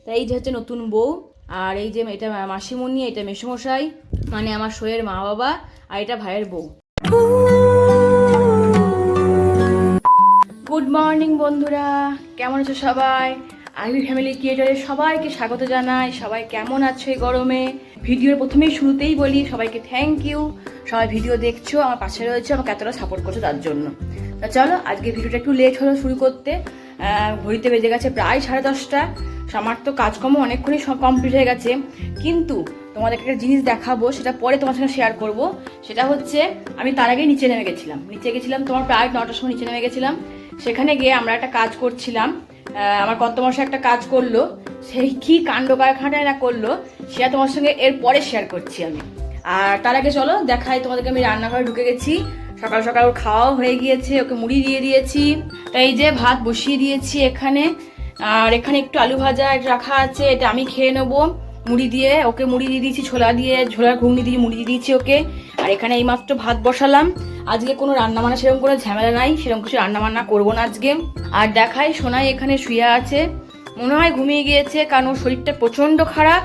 তা এই যে হচ্ছে নতুন বউ, আর এই যে এটা মাসিমণি, এটা মেসোমশাই মানে আমার শোয়ের মা বাবা, আর এটা ভাইয়ের বউ। গুড মর্নিং বন্ধুরা, কেমন আছো সবাই? আইভি ফ্যামিলি ক্রিয়েটরে সবাইকে স্বাগত জানাই। সবাই কেমন আছো এই গরমে? ভিডিওর প্রথমেই শুরুতেই বলি সবাইকে থ্যাংক ইউ। সবাই ভিডিও দেখছো, আমার পাশে রয়েছে, আমাকে এতটা সাপোর্ট করছো তার জন্য। তা চলো, আজকে ভিডিওটা একটু লেট হলো শুরু করতে। ঘড়িতে বেজে গেছে প্রায় 10:30। আমার তো কাজকর্ম অনেকক্ষণই সব কমপ্লিট হয়ে গেছে, কিন্তু তোমাদেরকে একটা জিনিস দেখাবো, সেটা পরে তোমার সঙ্গে শেয়ার করবো। সেটা হচ্ছে আমি তার আগে নিচে নেমে গেছিলাম তোমার প্রায় 9টার সময় নিচে নেমে গেছিলাম। সেখানে গিয়ে আমরা একটা কাজ করছিলাম, আমার কর্তামশাই একটা কাজ করলো, সেই কি কাণ্ড কারখানায় না করলো সেটা তোমার সঙ্গে এর পরে শেয়ার করছি আমি। আর তার আগে চলো দেখাই তোমাদেরকে, আমি রান্নাঘরে ঢুকে গেছি। সকাল সকাল ওর খাওয়াও হয়ে গিয়েছে, ওকে মুড়ি দিয়ে দিয়েছি। তাই এই যে ভাত বসিয়ে দিয়েছি এখানে, আর এখানে একটু আলু ভাজা রাখা আছে, এটা আমি খেয়ে নেবো মুড়ি দিয়ে। ওকে মুড়ি দিয়ে দিয়েছি, ছোলার ঘুগনি দিয়ে মুড়ি দিয়ে দিয়েছি ওকে। আর এখানে এইমাত্র ভাত বসালাম। আজকে কোনো রান্নাবান্না সেরকম কোনো ঝামেলা নাই, সেরকম কিছু রান্নাবান্না করবো না আজকে। আর দেখাই, সোনাই এখানে শুয়ে আছে, মনে হয় ঘুমিয়ে গিয়েছে, কারণ ওর শরীরটা প্রচণ্ড খারাপ।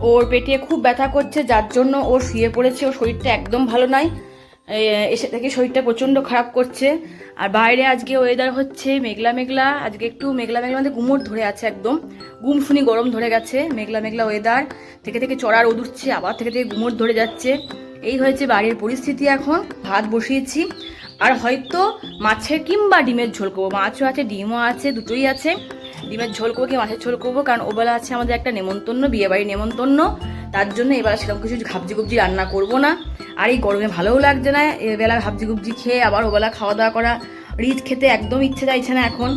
ওর পেটে খুব ব্যথা করছে, যার জন্য ও শুয়ে পড়েছে। ওর শরীরটা একদম ভালো নয়, এসে থেকে শরীরটা প্রচণ্ড খারাপ করছে। আর বাইরে আজকে ওয়েদার হচ্ছে মেঘলা মেঘলা, আজকে একটু মেঘলা মেঘলা মধ্যে গুমোট ধরে আছে, একদম গুমসুনি গরম ধরে গেছে। মেঘলা মেঘলা ওয়েদার, থেকে থেকে চড়া রোদ উঠছে, আবার থেকে থেকে গুমোট ধরে যাচ্ছে। এই হয়েছে বাড়ির পরিস্থিতি। এখন ভাত বসিয়েছি, আর হয়তো মাছের কিংবা ডিমের ঝোল করবো। মাছও আছে, ডিমও আছে, দুটোই আছে। ডিমের ঝোল করবো কি মাছের ঝোল করবো, কারণ ওবেলা আছে আমাদের একটা নেমন্তন্ন, বিয়েবাড়ির নেমন্তন্ন। তার জন্য এবার সেরকম কিছু ঘাবজি গুবজি রান্না করবো না। আর এই গরমে ভালোও লাগছে না এবেলা ঘাবজি গুবজি খেয়ে আবার ওবেলা খাওয়া দাওয়া করা। রিচ খেতে একদম ইচ্ছে চাইছে না এখন।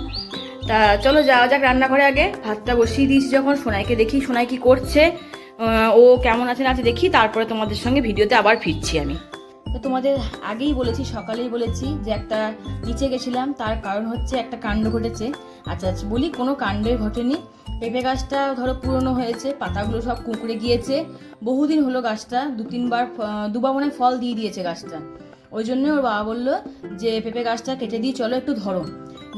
তা চলো যাওয়া যাক রান্নাঘরে। আগে ভাতটা বসিয়ে দিয়েছি, যখন সোনাইকে দেখি সোনাই কি করছে, ও কেমন আছে না আছে দেখি, তারপরে তোমাদের সঙ্গে ভিডিওতে আবার ফিরছি আমি। তো তোমাদের আগেই বলেছি, সকালেই বলেছি যে একটা নিচে গেছিলাম, তার কারণ হচ্ছে একটা কাণ্ড ঘটেছে। আচ্ছা বলি, কোনো কাণ্ডই ঘটেনি। পেঁপে গাছটা ধরো পুরনো হয়েছে, পাতাগুলো সব কুঁকড়ে গিয়েছে। বহুদিন হলো গাছটা, দুবার মনে ফল দিয়ে দিয়েছে গাছটা। ওই জন্য ওর বাবা বললো যে পেঁপে গাছটা কেটে দিয়ে চলো একটু ধরো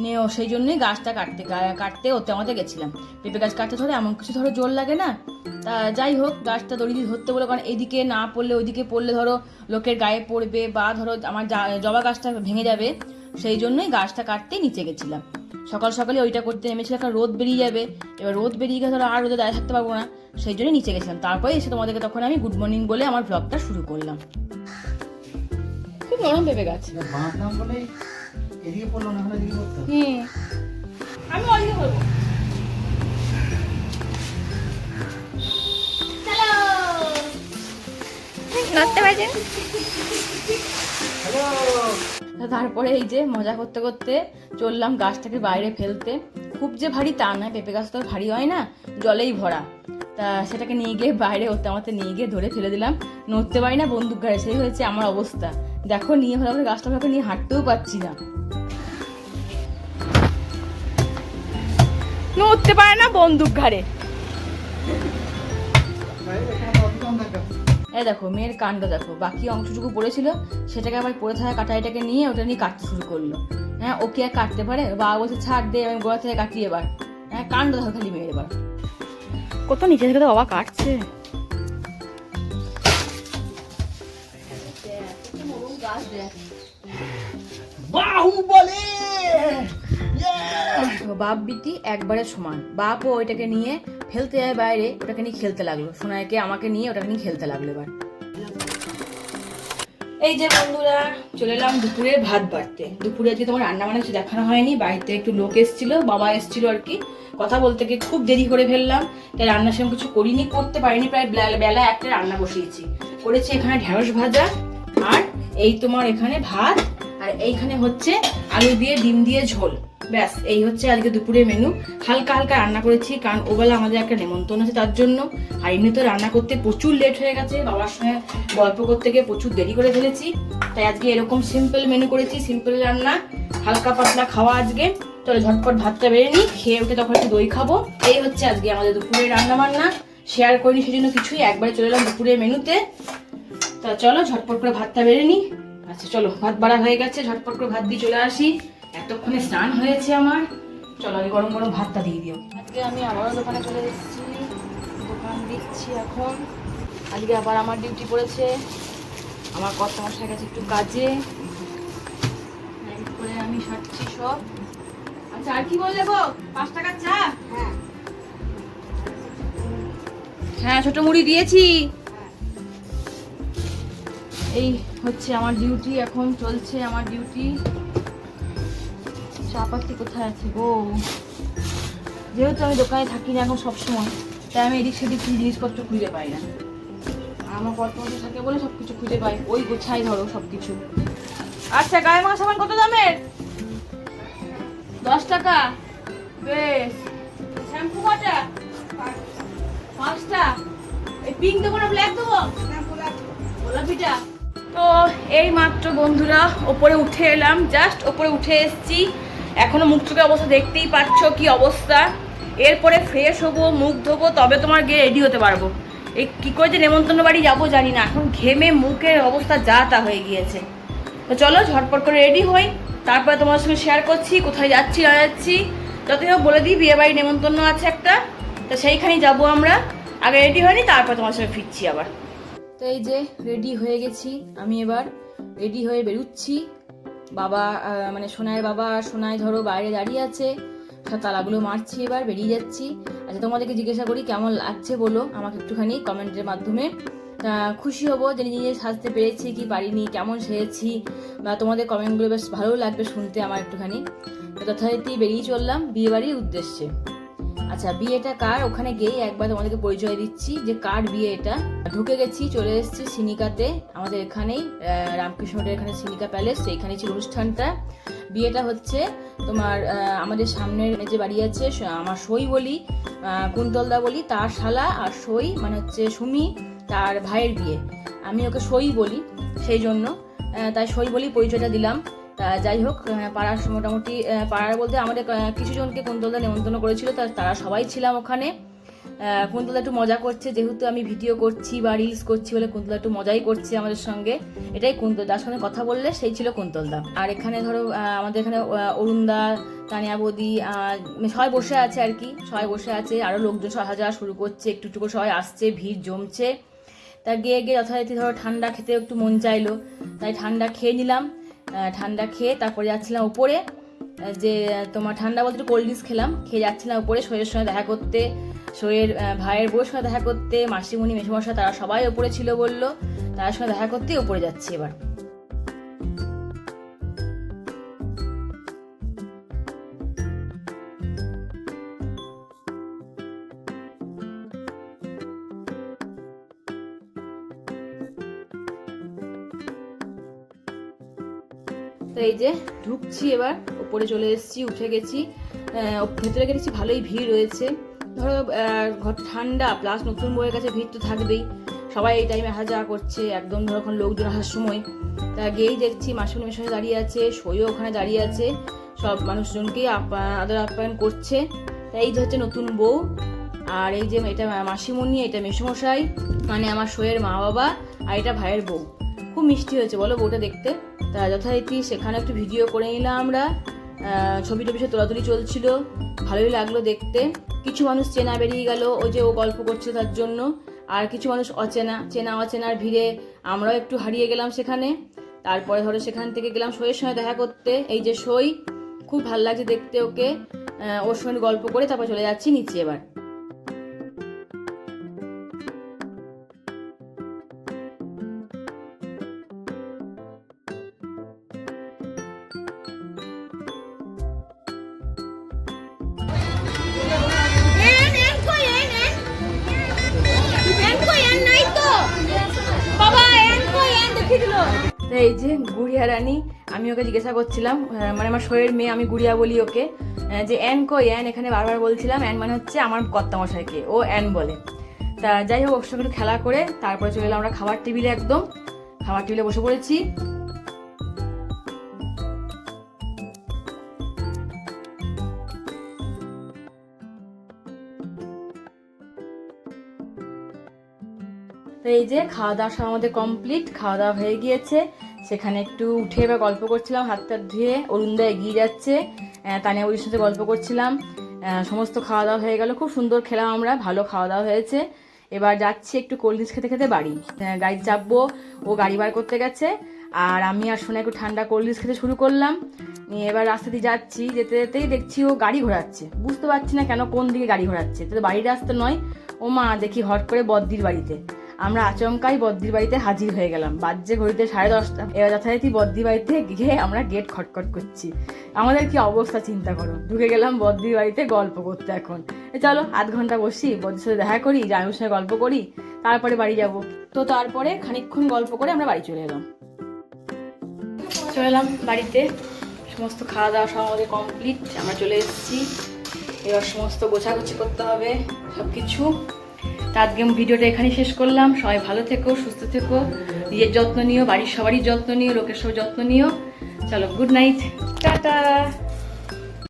নেও, সেই জন্যই গাছটা কাটতে ওতে আমাদের গেছিলাম। পেঁপে গাছ কাটতে ধরে এমন কিছু ধরো জোর লাগে না। তা যাই হোক, গাছটা দড়ি দিয়ে ধরতে বলে, কারণ এইদিকে না পড়লে ওইদিকে পড়লে ধরো লোকের গায়ে পড়বে, বা ধরো আমার জবা গাছটা ভেঙে যাবে। সেই জন্যই গাছটা কাটতেই নিচে গেছিলাম। সকাল সকালে ওইটা করতে নেমেছিলাম, কারণ রোদ বেরিয়ে যাবে। এবার রোদ বেরিয়ে গেলে ধরো আর রোদে দাঁড়িয়ে থাকতে পারবো না, সেই জন্যই নিচে গেছিলাম। তারপরে এসে তোমাদেরকে তখন আমি গুড মর্নিং বলে আমার ব্লগটা শুরু করলাম। খুব নরম পেঁপে গাছ। আমি অনেক করবো। তারপরে এই যে মজা করতে করতে চললাম গাছটাকে বাইরে ফেলতে। খুব যে ভারী তা নয়, পেঁপে গাছ তো ভারী হয় না, জলেই ভরা। তা সেটাকে নিয়ে গিয়ে বাইরে আমাতে নিয়ে গিয়ে ধরে ফেলে দিলাম। নড়তে পারি না বন্দুক ঘাড়ে, সেই হয়েছে আমার অবস্থা। দেখো, নিয়ে ভালো করে গাছটা ভালো নিয়ে হাঁটতেও পারছি না, নড়তে পারে না বন্দুক ঘাড়ে। এই দেখো মেয়ের কাণ্ড দেখো, বাকি অংশটুকু পড়েছিল সেটাকে আবার পড়ে থাকা কাটাইটাকে নিয়ে ওটা নিয়ে কাটতে শুরু করলো। হ্যাঁ, ও কি আর কাটতে পারে? বাবা বলছে ছাড় দে, আমি গোড়া থেকে কাটি এবার। হ্যাঁ, কাণ্ড দেখো খালি মেয়ের। এবার কত নিচে থেকে তো বাবা কাটছে। বাপ বিটি একবারে সমান। বাপও ওইটাকে নিয়ে ফেলতে যায় বাইরে, ওটাকে নিয়ে খেলতে লাগলো। সোনাইকে আমাকে নিয়ে ওটাকে নিয়ে খেলতে লাগলো। এবার এই যে বন্ধুরা, চলে এলাম দুপুরে ভাত বাড়তে। দুপুরে আজকে তোমার রান্না বান্না কিছু দেখানো হয়নি, বাড়িতে একটু লোক এসেছিল, বাবা এসেছিল আর কি। কথা বলতে গিয়ে খুব দেরি করে ফেললাম, তাই রান্নার সেরকম কিছু করিনি, করতে পারিনি। প্রায় বেলা একটা রান্না বসিয়েছি। করেছি এখানে ঢেঁড়স ভাজা, আর এই তোমার এখানে ভাত, আর এইখানে হচ্ছে আলু দিয়ে ডিম দিয়ে ঝোল। ব্যাস, এই হচ্ছে আজকে দুপুরের মেনু। হালকা হালকা রান্না করেছি, কারণ ওবেলা আমাদের একটা নেমন্তন্ন আছে তার জন্য। আর এমনি তো রান্না করতে প্রচুর লেট হয়ে গেছে, বাবার সঙ্গে গল্প করতে গিয়ে প্রচুর দেরি করে ফেলেছি। তাই আজকে এরকম সিম্পল মেনু করেছি, সিম্পল রান্না, হালকা পাতলা খাওয়া আজকে। চলো ঝটপট ভাতটা বেড়ে নিই, খেয়ে উঠে তখন একটু দই খাবো। এই হচ্ছে আজকে আমাদের দুপুরের রান্না বান্না। শেয়ার করিনি সেজন্য কিছুই, একবারে চলে এলাম দুপুরের মেনুতে। তা চলো ঝটপট করে ভাতটা বেড়ে নিই। আচ্ছা চলো, ভাত বাড়া হয়ে গেছে, ঝটপট করে ভাত দিয়ে চলে আসি। এতক্ষণে স্নান হয়েছে আমার, চলো আমি গরম গরম ভাতটা দিয়ে দিও। আজকে আমি আবারও দোকানে চলে এসেছি, দোকান দিচ্ছি এখন। আজকে আবার আমার ডিউটি পড়েছে, আমার কর্তামশাই গেছে একটু কাজে, করে আমি সারছি সব। আচ্ছা আর কি বললে গো, 5 টাকার চা? হ্যাঁ ছোট মুড়ি দিয়েছি। এই হচ্ছে আমার ডিউটি, এখন চলছে আমার ডিউটি। চাপাতি কোথায় আছে গো? যেহেতু আমি দোকানে থাকি না এখন সবসময়, তাই আমি এদিক সেদিক জিনিসপত্র খুঁজে পাই না। আমার কর্তমাশাই থাকে বলে সবকিছু খুঁজে পাই, ওই গোছাই ধরো সবকিছু। আচ্ছা গায়ে মাখা সাবান কত দামের? 10 টাকা। বেশ। শ্যাম্পু কটা? 5টা। এই পিঙ্ক দেবো না ব্ল্যাক দেবো? গোলাপিটা। তো এই মাত্র বন্ধুরা ওপরে উঠে এলাম, জাস্ট ওপরে উঠে এসেছি। এখনো মুখ চোখের অবস্থা দেখতেই পাচ্ছ কি অবস্থা। এরপরে ফ্রেশ হবো, মুখ ধোবো, তবে তোমার গিয়ে রেডি হতে পারবো। এই কী করে যে নেমন্তন্ন বাড়ি যাবো জানি না, এখন ঘেমে মুখের অবস্থা যা তা হয়ে গিয়েছে। তো চলো ঝটপট করে রেডি হই, তারপরে তোমার সঙ্গে শেয়ার করছি কোথায় যাচ্ছি না যাচ্ছি। যতই হোক বলে দিই, বিয়েবাড়ি নেমন্তন্ন আছে একটা, তো সেইখানেই যাবো আমরা। আগে রেডি হয়নি, তারপর তোমার সঙ্গে ফিরছি আবার। তো এই যে রেডি হয়ে গেছি আমি, এবার রেডি হয়ে বেরোচ্ছি। বাবা মানে সোনাইয়ের বাবা আর সোনাই ধরো বাইরে দাঁড়িয়ে আছে, তালাগুলো মারছি, এবার বেরিয়ে যাচ্ছি। আচ্ছা তোমাদেরকে জিজ্ঞাসা করি কেমন লাগছে বলো আমাকে একটুখানি কমেন্টের মাধ্যমে। খুশি হব যে নিজে সাজতে পেরেছি কি পারিনি, কেমন সেরেছি, বা তোমাদের কমেন্টগুলো বেশ ভালো লাগবে শুনতে আমার একটুখানি। যথারীতি বেরিয়ে চললাম বিয়েবাড়ির উদ্দেশ্যে। আচ্ছা বিয়েটা কার, ওখানে গিয়েই একবার তোমাদেরকে পরিচয় দিচ্ছি যে কার বিয়ে এটা। ঢুকে গেছি, চলে এসেছি সিনিকাতে, আমাদের এখানেই রামকৃষ্ণ রোডের এখানে সিনিকা প্যালেস, সেইখানেই ছিল অনুষ্ঠানটা। বিয়েটা হচ্ছে তোমার আমাদের সামনের যে বাড়ি আছে, আমার সই বলি, কুন্তলদা বলি, তার শালা, আর সই মানে হচ্ছে সুমি তার ভাইয়ের বিয়ে। আমি ওকে সই বলি সেই জন্য, তাই সই বলি পরিচয়টা দিলাম। তা যাই হোক, পাড়ার মোটামুটি পাড়ার বলতে আমাদের কিছু জনকে কুন্তলদা নেমন্তন্ন করেছিল, তারা সবাই ছিলাম ওখানে। কুন্তলদা একটু মজা করছে, যেহেতু আমি ভিডিও করছি বা রিলস করছি বলে কুন্তলদা একটু মজাই করছে আমাদের সঙ্গে। এটাই কুন্তলদার সঙ্গে কথা বললে সেই ছিল কুন্তলদা। আর এখানে ধরো আমাদের এখানে অরুণদা, তানিয়া বৌদি সবাই বসে আছে আর কি, সবাই বসে আছে। আরও লোকজন আসা যাওয়া শুরু করছে, একটু একটু করে সবাই আসছে, ভিড় জমছে। তা গিয়ে গিয়ে যথারীতি ধরো ঠান্ডা খেতে একটু মন চাইলো, তাই ঠান্ডা খেয়ে নিলাম। ঠান্ডা খেয়ে তারপরে যাচ্ছিলাম উপরে, যে তোমার ঠান্ডা বলতে একটু কোল্ড ড্রিঙ্কস খেলাম, খেয়ে যাচ্ছিলাম উপরে সইয়ের সঙ্গে দেখা করতে, সইয়ের ভাইয়ের বউর সঙ্গে দেখা করতে। মাসিমণি মেসোমশাই তারা সবাই ওপরে ছিল বললো, তার সঙ্গে দেখা করতে উপরে যাচ্ছি এবার। তো এই যে ঢুকছি এবার, উপরে চলে এসেছি, উঠে গেছি। ভেতরে গেছি, ভালোই ভিড় রয়েছে। ধরো ঘর ঠান্ডা প্লাস নতুন বউয়ের কাছে ভিড় তো থাকবেই, সবাই এই টাইমে আসা যাওয়া করছে একদম ধরো এখন লোকজন আসার সময়। তা গিয়েই দেখছি মাসিমণি মেশাই দাঁড়িয়ে আছে, সইও ওখানে দাঁড়িয়ে আছে, সব মানুষজনকেই আদর আপ্যায়ন করছে। তাই এই যে হচ্ছে নতুন বউ, আর এই যে এটা মাসিমণি, এটা মেসোমশাই মানে আমার সইয়ের মা বাবা, আর এটা ভাইয়ের বউ। খুব মিষ্টি হয়েছে বলো বউটা দেখতে। তা যথারীতি সেখানে একটু ভিডিও করে নিলাম আমরা, ছবি টবি সে তোলাতুলি চলছিল, ভালোই লাগলো দেখতে। কিছু মানুষ চেনা বেরিয়ে গেল, ওই যে ও গল্প করছে তার জন্য, আর কিছু মানুষ অচেনা, চেনা অচেনার ভিড়ে আমরাও একটু হারিয়ে গেলাম সেখানে। তারপরে ধরো সেখান থেকে গেলাম সইয়ের সঙ্গে দেখা করতে, এই যে সই, খুব ভালো লাগছে দেখতে ওকে, ওর সঙ্গে গল্প করে তারপর চলে যাচ্ছি নিচে এবার। এই যে গুড়িয়া রানী, আমি ওকে জিজ্ঞাসা করছিলাম, মানে আমার সইয়ের মেয়ে, আমি গুড়িয়া বলি ওকে, যে অ্যান কই অ্যান, এখানে বারবার বলছিলাম। অ্যান মানে হচ্ছে আমার কর্তামশাইকে ও অ্যান বলে। তা যাই হোক, ওর সঙ্গে একটু খেলা করে তারপরে চলে এলাম আমরা খাবার টেবিলে, একদম খাবার টেবিলে বসে পড়েছি। তো এই যে খাওয়া দাওয়া সব আমাদের কমপ্লিট, খাওয়া দাওয়া হয়ে গিয়েছে। সেখানে একটু উঠে বা গল্প করছিলাম, হাত টাত ধুয়ে। অরুণদা এগিয়ে যাচ্ছে, তানিয়া বৌদির সাথে গল্প করছিলাম। সমস্ত খাওয়া দাওয়া হয়ে গেল, খুব সুন্দর খেলাম আমরা, ভালো খাওয়া দাওয়া হয়েছে। এবার যাচ্ছি একটু কোল্ড ড্রিঙ্কস খেতে খেতে বাড়ি। গাড়ি চাপবো, ও গাড়ি বার করতে গেছে, আর আমি আর সোনা একটু ঠান্ডা কোল্ড ড্রিঙ্কস খেতে শুরু করলাম। এবার রাস্তা দিয়ে যাচ্ছি, যেতে যেতেই দেখছি ও গাড়ি ঘোরাচ্ছে। বুঝতে পারছি না কেন, কোন দিকে গাড়ি ঘোরাচ্ছে, তো বাড়ির রাস্তা নয়। ও মা, দেখি হট করে বদ্দির বাড়িতে। আমরা আচমকাই বদ্দির বাড়িতে হাজির হয়ে গেলাম, বাজে ঘড়িতে 10:30। এবার যথারীতি বদ্দির বাড়িতে গিয়ে আমরা গেট খটখট করছি। আমাদের কি অবস্থা চিন্তা করো, ঢুকে গেলাম বদ্দির বাড়িতে গল্প করতে। এখন চলো আধ ঘন্টা বসি, বদ্দির সাথে দেখা করি, জামাইয়ের সঙ্গে গল্প করি, তারপরে বাড়ি যাব। তো তারপরে খানিকক্ষণ গল্প করে আমরা বাড়ি চলে এলাম। চলে এলাম বাড়িতে, সমস্ত খাওয়া দাওয়া সব আমাদের কমপ্লিট, আমরা চলে এসেছি। এবার সমস্ত গোছাগুছি করতে হবে সব কিছু। তা আজকে ভিডিওটা এখানেই শেষ করলাম। সবাই ভালো থেকো, সুস্থ থেকো, নিজের যত্ন নিও, বাড়ির সবারই যত্ন নিও, লোকের সব যত্ন নিও। চলো, গুড নাইট, টাটা।